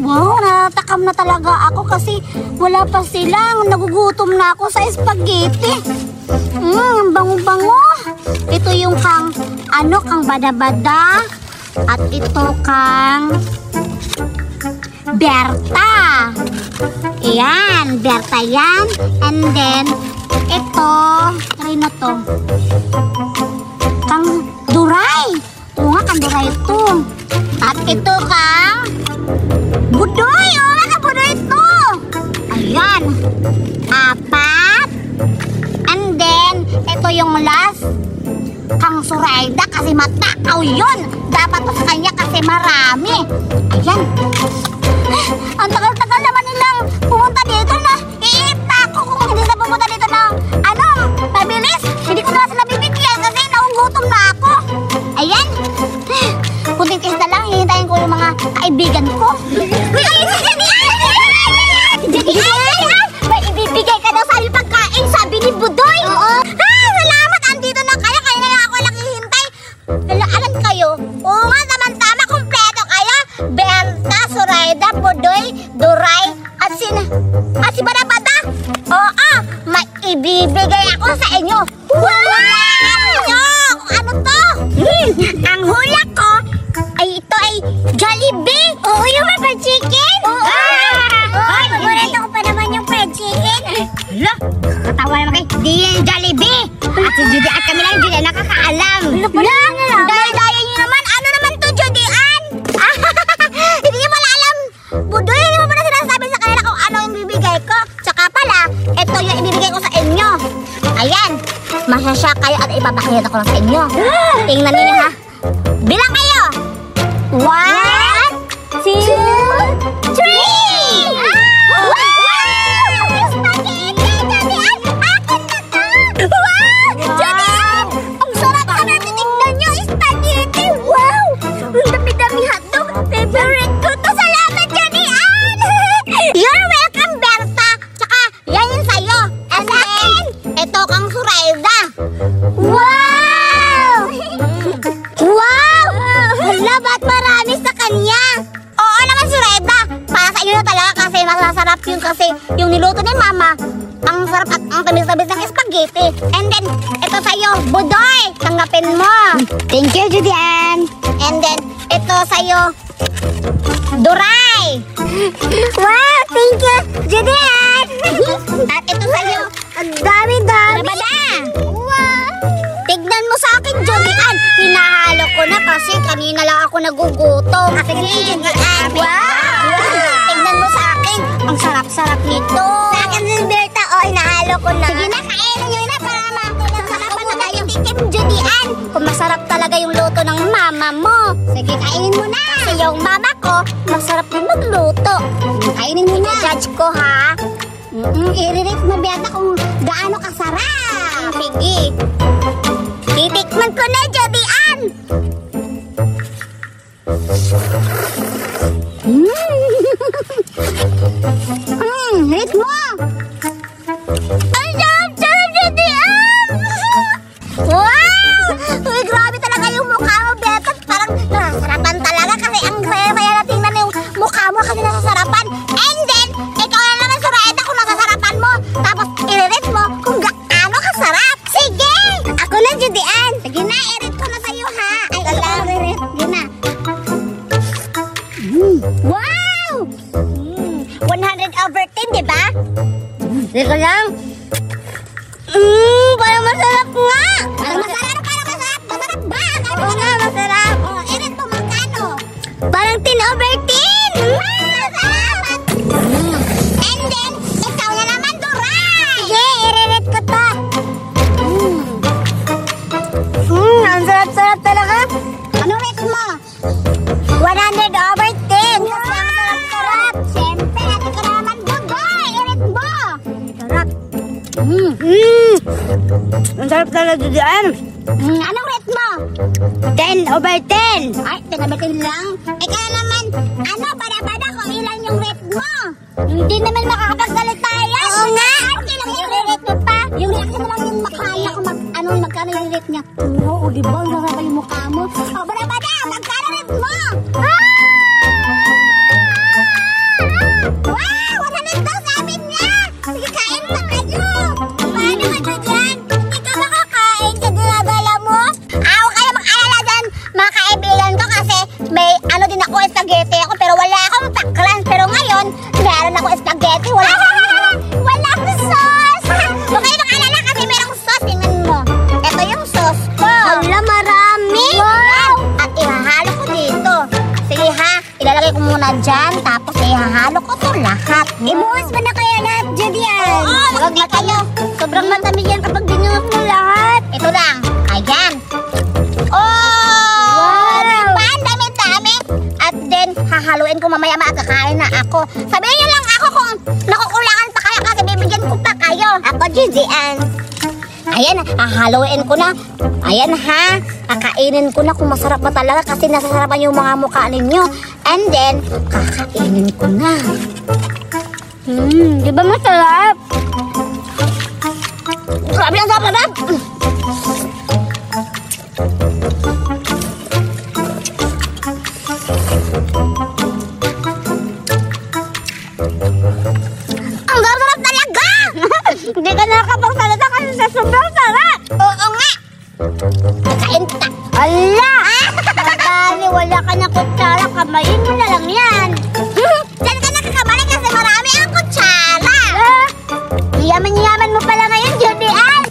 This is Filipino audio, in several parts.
Wow, natakam na talaga ako kasi wala pa silang. Nagugutom na ako sa spaghetti. Ang bango-bango. Ito yung kang bada-bada. At ito kang Berta. Ayan, Berta yan. And then, ito, try na to. Kang Duray. Oo nga, kang Duray ito. At ito kang Budoy. Oo nga, kang Budoy ito. Ayan. 4. And then, ito yung last. Kang Surayda kasi matakaw yun. Dapat to sa kanya kasi marami. Ayan. Ang tagal-tagal naman nilang pumunta dito na iita ako kung hindi na pumunta dito ng pabilis. Hindi ko na sila bibigyan kasi naunggutom na ako. Ayan. Kunti-tis na lang, hihintayin ko yung mga kaibigan ko. May ibibigay ka daw sa aming pagkain, sabi ni Budoy. Oo. Salamat, andito na kayo. Kaya na ako naghihintay. Alam kayo, oo nga, tama-tama, kompleto kayo. Berta, Surayda, Budoy, Duray, at si Bada-Bada. Oo, may ibibigay ako sa inyo. Wow! Ano to? Ang hula ko ay ito ay Jollibee. Oo, yung may fried chicken. Oo. Ay, paborito ko pa naman yung fried chicken. Hala, katawa naman kayo. Di yung Jollibee. At si Judy at kami lang hindi na nakakaalam. Dahil-dahil nyo naman. Ano naman to, Judy Ann? Hindi nyo pala alam. Budoy, hindi mo pala sinasabi sa kanila kung ano yung bibigay ko. Tsaka pala, ito yung ibibigay ko sa inyo. Ayan, masasya kayo at ipapakita ko lang sa inyo. Tingnan niyo ha. Bilang kayo. 1, 2, 3. Wow! Spaghetti! Judy Ann, akin na to! Wow! Judy Ann! Ang sarap ka na titignan nyo! Spaghetti! Wow! Ang dami-dami hotdog! Favorite ko to! Salamat, Judy Ann! You're welcome, Berta! Tsaka, yan yung sa'yo! And then, ito kang Surayda! Wow! Wow! Hala, ba't marami sa kanya? Oo naman, Surayda! Para sa inyo na talaga kasi masasarap yun kasi yung niluto ni Mama, ang sarap at ang tamis-tamis ng spaghetti. And then, ito sa'yo, Budoy! Tanggapin mo! Thank you, Judy Ann! And then, ito sa'yo, Duray! Wow! Thank you, Judy Ann! At ito sa'yo, ang dami-dami! Wow! Tignan mo sa akin, Judy Ann! Hinahalo ko na kasi kanina lang ako nagugutom. Sige, Judy Ann! Wow! Tignan mo sa akin! Ang sarap-sarap nito! Sa akin din, Berta! O, hinahalo ko na. Sige na, kainin nyo na para masarapan na kayo tikim, Judy Ann! Kung masarap talaga yung luto ng mama mo. Sige, kainin mo na! Kasi yung mama ko, masarap din magluto. Kainin mo na! Judge ko, ha? I-rate mo, Berta, kung gaano kasarap. Sige. Titikman ko na, Judy Ann! Rate mo! Ang sarap-sarap, Judy Ann! Wow! Uy, grabe talaga yung mukha mo, Berta. Parang nasasarapan talaga kasi ang saya-saya na tingnan yung mukha mo kasi nasasarapan. And then, ikaw na naman, Surayda, kung nasasarapan mo. Tapos, i-rate mo kung gaano kasarap. Sige! Ako na, Judy Ann. Sige na, i-rate ko na sa'yo, ha? Ay, ikaw i-rate. Sige na. Wow! 100/10, di ba? Sige lang. Parang masarap nga. Parang masarap. Masarap ba? Oo nga, masarap. I-rate mo magkano? Parang 10/10. Masarap. And then, ikaw na naman, Duray. Sige, i-rate ko to. Ang sarap-sarap talaga. Ano rate mo? 100/10. Wow! Sarap-sarap. Siyempre, natin ko naman, Budoy. I-rate mo. Sarap. Ang sarap talaga, Judy Ann. Anong rate mo? 10/10. Ay, 10/10 lang. Ikaw naman, bada-bada ko, ilan yung rate mo? Hindi naman makakapagsalit tayo. Oo nga. Kailang i-rate mo pa. Yung rate mo lang yung makaya kung magkano yung rate niya. Oo, di ba? Ang sarap yung mukha mo. O, bada-bada, magkano rate mo? Wow! 100 daw sabi niya! Sige, kain pa kayo! Paano ka na dyan? Hindi ka makakain sa dinadala mo? Huwag kayo mag-alala dyan, mga kaibigan ko, kasi may ano din ako, spaghetti ako, pero wala akong paklan. Pero ngayon, meron ako spaghetti, wala sauce! Huwag kayo mag-alala kasi merong sauce, tingnan mo. Ito yung sauce ko. Hala, marami! Wow! At ihahalo ko dito. Sige ha, ilalagay ko muna dyan, tapos ihahalo ko to lahat. Ibuhos mo na kaya lahat dyan yan? Oo, huwag na kayo. Sobrang matamis yan kapag binuhos mo lahat. Ito lang, ayan. Oh! Wow! Diba? Ang dami-dami. At then, hahaluin ko mamaya makakain na ako. Sabihin niyo lang ako kung nakukulangan pa kayo kasi bibigyan ko pa kayo. Ako, Judian. Ayan, hahaluin ko na. Ayan ha, kakainin ko na kung masarap ba talaga kasi nasasarapan yung mga mukha ninyo. And then, kakainin ko na. Di ba masarap? Grabe ang sarap! Ang sarap talaga! Hindi ka nakakapagsalita kasi sa sobrang sarap! Oo nga! Kain ka! Ala! Matali, wala ka na kutsara. Kamayin mo na lang yan. Diyan ka nakakamayin kasi marami ang kutsara. Yaman-yaman mo pala ngayon, Judian.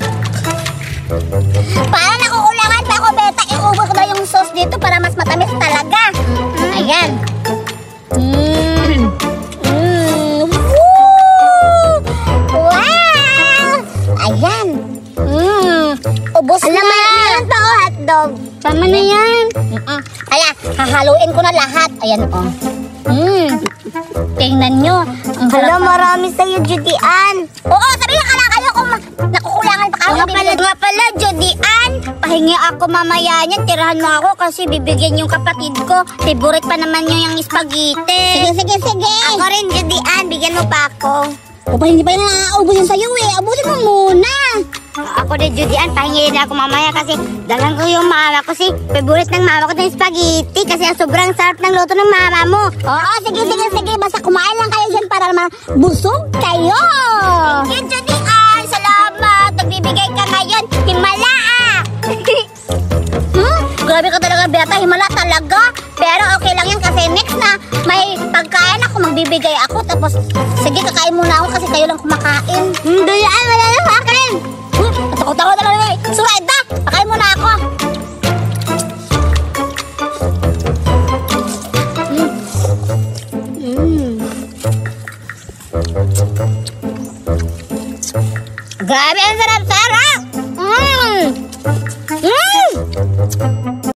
Para nakukulangan pa ako, beta. Iubos ko ba yung sauce dito para mas matamis talaga. Ayan. Wow! Ayan. Ubos na. Alam pa oh, hotdog. Tama na yan. Kaya, hahaluin ko na lahat. Ayan o. Tingnan nyo. Hala, marami sa'yo, Judian. Oo, sabihin ka lang kayo kung nakukulangan pa kayo. Nga pala, Judian. Pahingi ako mamaya niyan. Tirahan mo ako kasi bibigyan yung kapatid ko. Favorite pa naman nyo yung spaghetti. Sige. Ako rin, Judian. Bigyan mo pa ako. O pa, hindi pa yun nakaubusin sa'yo eh. Abusin mo muna. Ako din, Judian, pahingi din ako mamaya kasi dalang ko yung mama ko. Favorite ng mama ko ng spaghetti kasi sobrang sarap ng luto ng mama mo. Oo, sige. Basta kumain lang kayo dyan para busog kayo. Thank you, Judian. Salamat. Nagbibigay ka ngayon. Himala ah. Grabe ka talaga, Beta. Himala talaga. Pero okay lang yan kasi next na may pagkain ako, magbibigay ako. Tapos, sige, kakain muna ako kasi kayo lang kumakain. Judian, wala na sa akin. Takot na lang. Surait na! Pakain muna ako. Grabe, ang sarap-sarap!